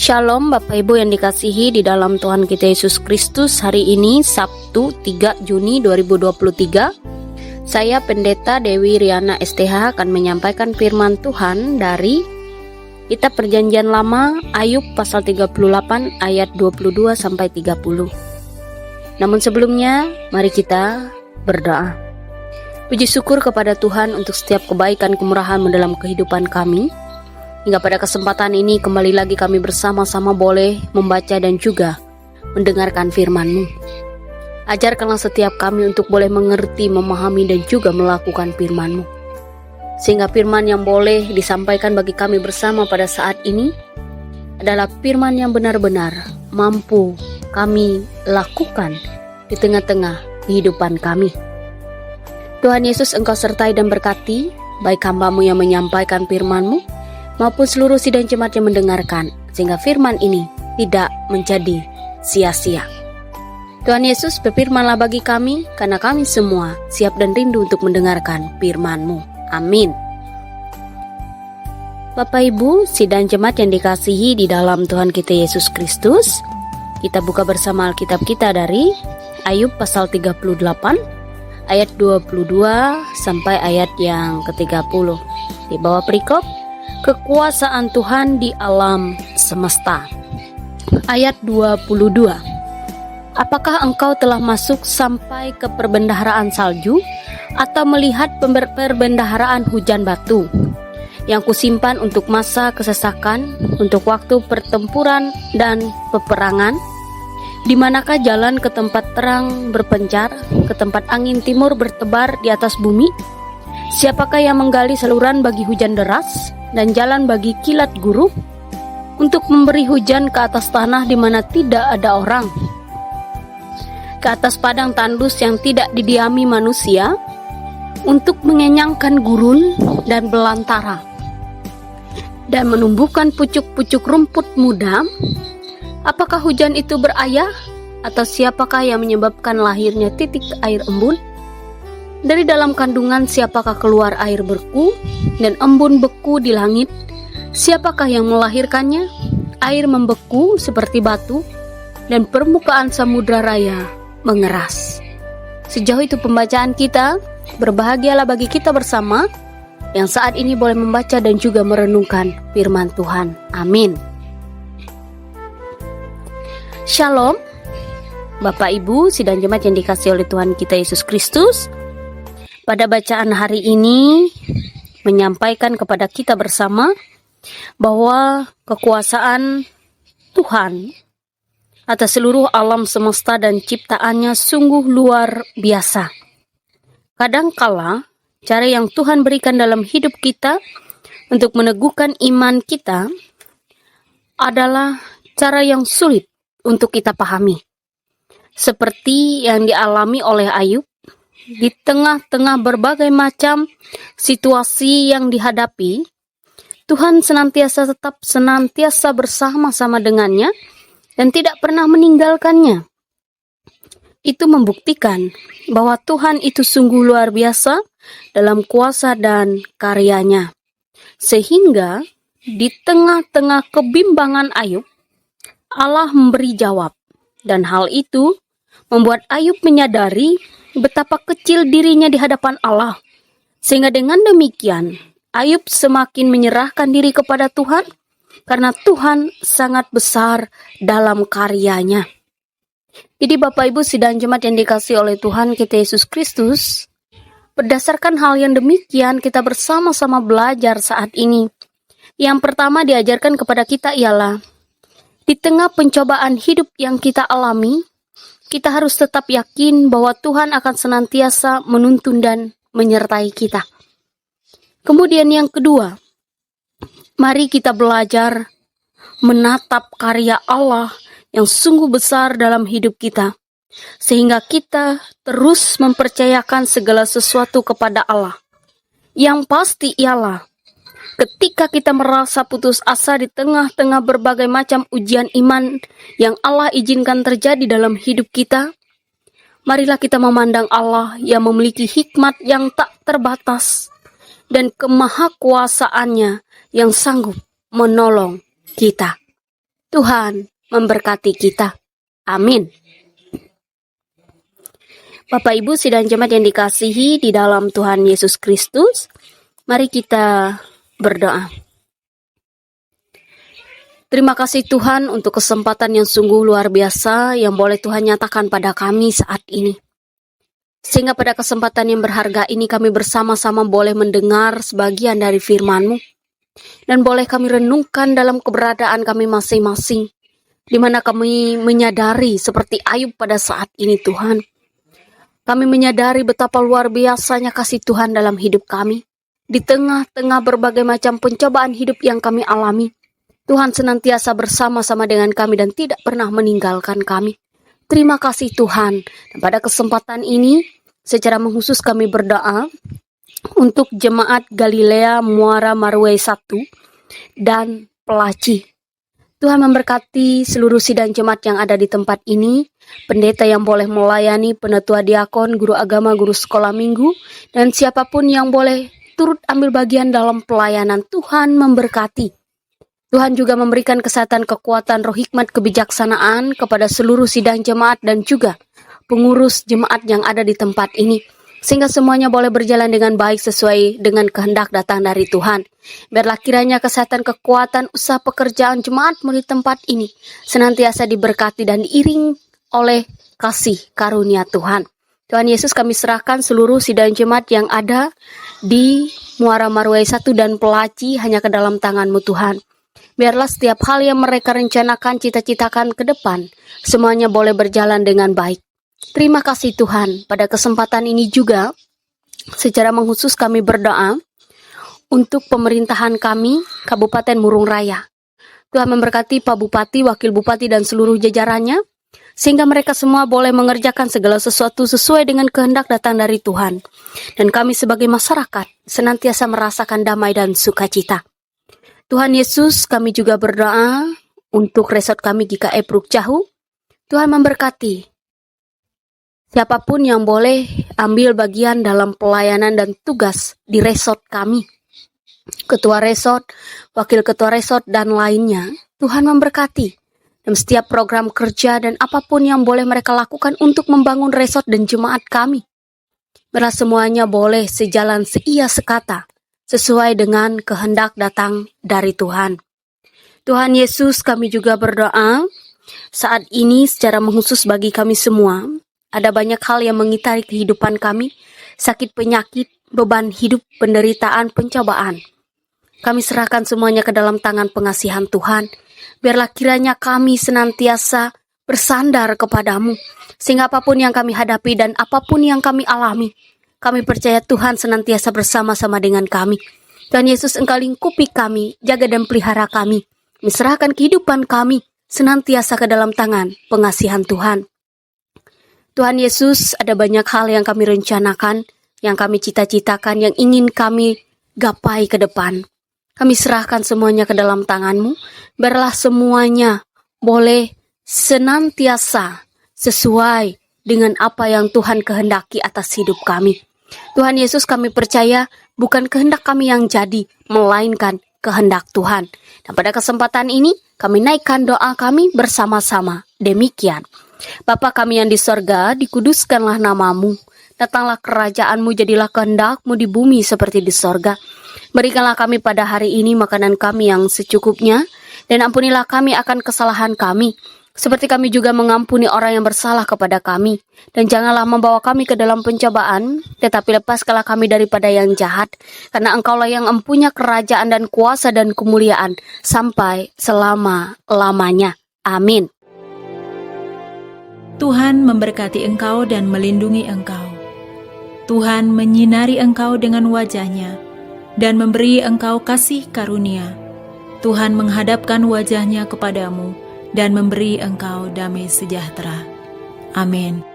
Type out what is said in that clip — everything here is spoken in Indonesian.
Shalom Bapak Ibu yang dikasihi di dalam Tuhan kita Yesus Kristus. Hari ini Sabtu 3 Juni 2023. Saya Pendeta Dewi Riana STH akan menyampaikan firman Tuhan dari Kitab Perjanjian Lama Ayub pasal 38 ayat 22 sampai 30. Namun sebelumnya mari kita berdoa. Puji syukur kepada Tuhan untuk setiap kebaikan kemurahan dalam kehidupan kami. Hingga pada kesempatan ini kembali lagi kami bersama-sama boleh membaca dan juga mendengarkan firman-Mu. Ajarkanlah setiap kami untuk boleh mengerti, memahami dan juga melakukan firman-Mu. Sehingga firman yang boleh disampaikan bagi kami bersama pada saat ini adalah firman yang benar-benar mampu kami lakukan di tengah-tengah kehidupan kami. Tuhan Yesus, Engkau sertai dan berkati baik hamba-Mu yang menyampaikan firman-Mu maupun seluruh sidang jemaat yang mendengarkan, sehingga firman ini tidak menjadi sia-sia. Tuhan Yesus, berfirmanlah bagi kami, karena kami semua siap dan rindu untuk mendengarkan firman-Mu. Amin. Bapak Ibu, sidang jemaat yang dikasihi di dalam Tuhan kita Yesus Kristus, kita buka bersama Alkitab kita dari Ayub pasal 38, ayat 22 sampai ayat yang ke-30. Di bawah perikop, kekuasaan Tuhan di alam semesta. Ayat 22. Apakah engkau telah masuk sampai ke perbendaharaan salju atau melihat perbendaharaan hujan batu yang kusimpan untuk masa kesesakan, untuk waktu pertempuran dan peperangan? Di manakah jalan ke tempat terang berpencar, ke tempat angin timur bertebar di atas bumi? Siapakah yang menggali saluran bagi hujan deras dan jalan bagi kilat guru, untuk memberi hujan ke atas tanah di mana tidak ada orang, ke atas padang tandus yang tidak didiami manusia, untuk mengenyangkan gurun dan belantara, dan menumbuhkan pucuk-pucuk rumput muda? Apakah hujan itu berayah, atau siapakah yang menyebabkan lahirnya titik air embun? Dari dalam kandungan siapakah keluar air beku dan embun beku di langit? Siapakah yang melahirkannya? Air membeku seperti batu dan permukaan samudra raya mengeras. Sejauh itu pembacaan kita. Berbahagialah bagi kita bersama yang saat ini boleh membaca dan juga merenungkan firman Tuhan. Amin. Shalom Bapak Ibu sidang jemaat yang dikasihi oleh Tuhan kita Yesus Kristus. Pada bacaan hari ini menyampaikan kepada kita bersama bahwa kekuasaan Tuhan atas seluruh alam semesta dan ciptaannya sungguh luar biasa. Kadangkala cara yang Tuhan berikan dalam hidup kita untuk meneguhkan iman kita adalah cara yang sulit untuk kita pahami. Seperti yang dialami oleh Ayub. Di tengah-tengah berbagai macam situasi yang dihadapi, Tuhan senantiasa bersama-sama dengannya dan tidak pernah meninggalkannya. Itu membuktikan bahwa Tuhan itu sungguh luar biasa dalam kuasa dan karyanya. Sehingga di tengah-tengah kebimbangan Ayub, Allah memberi jawab. Dan hal itu membuat Ayub menyadari betapa kecil dirinya di hadapan Allah. Sehingga dengan demikian, Ayub semakin menyerahkan diri kepada Tuhan, karena Tuhan sangat besar dalam karyanya. Jadi Bapak Ibu sidang jemaat yang dikasihi oleh Tuhan kita Yesus Kristus, berdasarkan hal yang demikian kita bersama-sama belajar saat ini. Yang pertama diajarkan kepada kita ialah, di tengah pencobaan hidup yang kita alami, kita harus tetap yakin bahwa Tuhan akan senantiasa menuntun dan menyertai kita. Kemudian yang kedua, mari kita belajar menatap karya Allah yang sungguh besar dalam hidup kita. Sehingga kita terus mempercayakan segala sesuatu kepada Allah. Yang pasti ialah, ketika kita merasa putus asa di tengah-tengah berbagai macam ujian iman yang Allah izinkan terjadi dalam hidup kita, marilah kita memandang Allah yang memiliki hikmat yang tak terbatas dan kemahakuasaannya yang sanggup menolong kita. Tuhan memberkati kita. Amin. Bapak Ibu sidang jemaat yang dikasihi di dalam Tuhan Yesus Kristus, mari kita berdoa. Terima kasih Tuhan untuk kesempatan yang sungguh luar biasa yang boleh Tuhan nyatakan pada kami saat ini. Sehingga pada kesempatan yang berharga ini kami bersama-sama boleh mendengar sebagian dari firman-Mu. Dan boleh kami renungkan dalam keberadaan kami masing-masing. Di mana kami menyadari seperti Ayub pada saat ini Tuhan. Kami menyadari betapa luar biasanya kasih Tuhan dalam hidup kami. Di tengah-tengah berbagai macam pencobaan hidup yang kami alami. Tuhan senantiasa bersama-sama dengan kami dan tidak pernah meninggalkan kami. Terima kasih Tuhan. Dan pada kesempatan ini, secara khusus kami berdoa untuk jemaat Galilea Muara Marwai 1 dan Pelaci. Tuhan memberkati seluruh sidang jemaat yang ada di tempat ini, pendeta yang boleh melayani, penatua diakon, guru agama, guru sekolah minggu, dan siapapun yang boleh turut ambil bagian dalam pelayanan. Tuhan memberkati. Tuhan juga memberikan kesehatan, kekuatan, roh hikmat, kebijaksanaan kepada seluruh sidang jemaat dan juga pengurus jemaat yang ada di tempat ini. Sehingga semuanya boleh berjalan dengan baik sesuai dengan kehendak datang dari Tuhan. Biarlah kiranya kesehatan, kekuatan, usaha pekerjaan jemaatmu di tempat ini senantiasa diberkati dan diiring oleh kasih karunia Tuhan. Tuhan Yesus, kami serahkan seluruh sidang jemaat yang ada di Muara Marwai 1 dan Pelaci hanya ke dalam tangan-Mu Tuhan. Biarlah setiap hal yang mereka rencanakan, cita-citakan ke depan, semuanya boleh berjalan dengan baik. Terima kasih Tuhan. Pada kesempatan ini juga, secara khusus kami berdoa untuk pemerintahan kami, Kabupaten Murung Raya. Tuhan memberkati Pak Bupati, Wakil Bupati, dan seluruh jajarannya, sehingga mereka semua boleh mengerjakan segala sesuatu sesuai dengan kehendak datang dari Tuhan. Dan kami sebagai masyarakat senantiasa merasakan damai dan sukacita. Tuhan Yesus, kami juga berdoa untuk resort kami GKI Pruk Jahu. Tuhan memberkati siapapun yang boleh ambil bagian dalam pelayanan dan tugas di resort kami. Ketua resort, wakil ketua resort, dan lainnya. Tuhan memberkati dalam setiap program kerja dan apapun yang boleh mereka lakukan untuk membangun resort dan jemaat kami. Biarlah semuanya boleh sejalan seia sekata, sesuai dengan kehendak datang dari Tuhan. Tuhan Yesus, kami juga berdoa saat ini secara khusus bagi kami semua. Ada banyak hal yang mengitari kehidupan kami, sakit penyakit, beban hidup, penderitaan, pencobaan. Kami serahkan semuanya ke dalam tangan pengasihan Tuhan. Biarlah kiranya kami senantiasa bersandar kepadamu, sehingga apapun yang kami hadapi dan apapun yang kami alami, kami percaya Tuhan senantiasa bersama-sama dengan kami. Tuhan Yesus, Engkau lingkupi kami, jaga dan pelihara kami. Menyerahkan kehidupan kami senantiasa ke dalam tangan pengasihan Tuhan. Tuhan Yesus, ada banyak hal yang kami rencanakan, yang kami cita-citakan, yang ingin kami gapai ke depan. Kami serahkan semuanya ke dalam tangan-Mu. Biarlah semuanya boleh senantiasa sesuai dengan apa yang Tuhan kehendaki atas hidup kami. Tuhan Yesus, kami percaya bukan kehendak kami yang jadi, melainkan kehendak Tuhan. Dan pada kesempatan ini, kami naikkan doa kami bersama-sama. Demikian. Bapa kami yang di sorga, dikuduskanlah nama-Mu. Datanglah kerajaan-Mu, jadilah kehendak-Mu di bumi seperti di sorga. Berikanlah kami pada hari ini makanan kami yang secukupnya, dan ampunilah kami akan kesalahan kami, seperti kami juga mengampuni orang yang bersalah kepada kami. Dan janganlah membawa kami ke dalam pencobaan, tetapi lepaskanlah kami daripada yang jahat. Karena Engkaulah yang mempunyai kerajaan dan kuasa dan kemuliaan sampai selama-lamanya. Amin. Tuhan memberkati engkau dan melindungi engkau. Tuhan menyinari engkau dengan wajah-Nya dan memberi engkau kasih karunia. Tuhan menghadapkan wajah-Nya kepadamu dan memberi engkau damai sejahtera. Amin.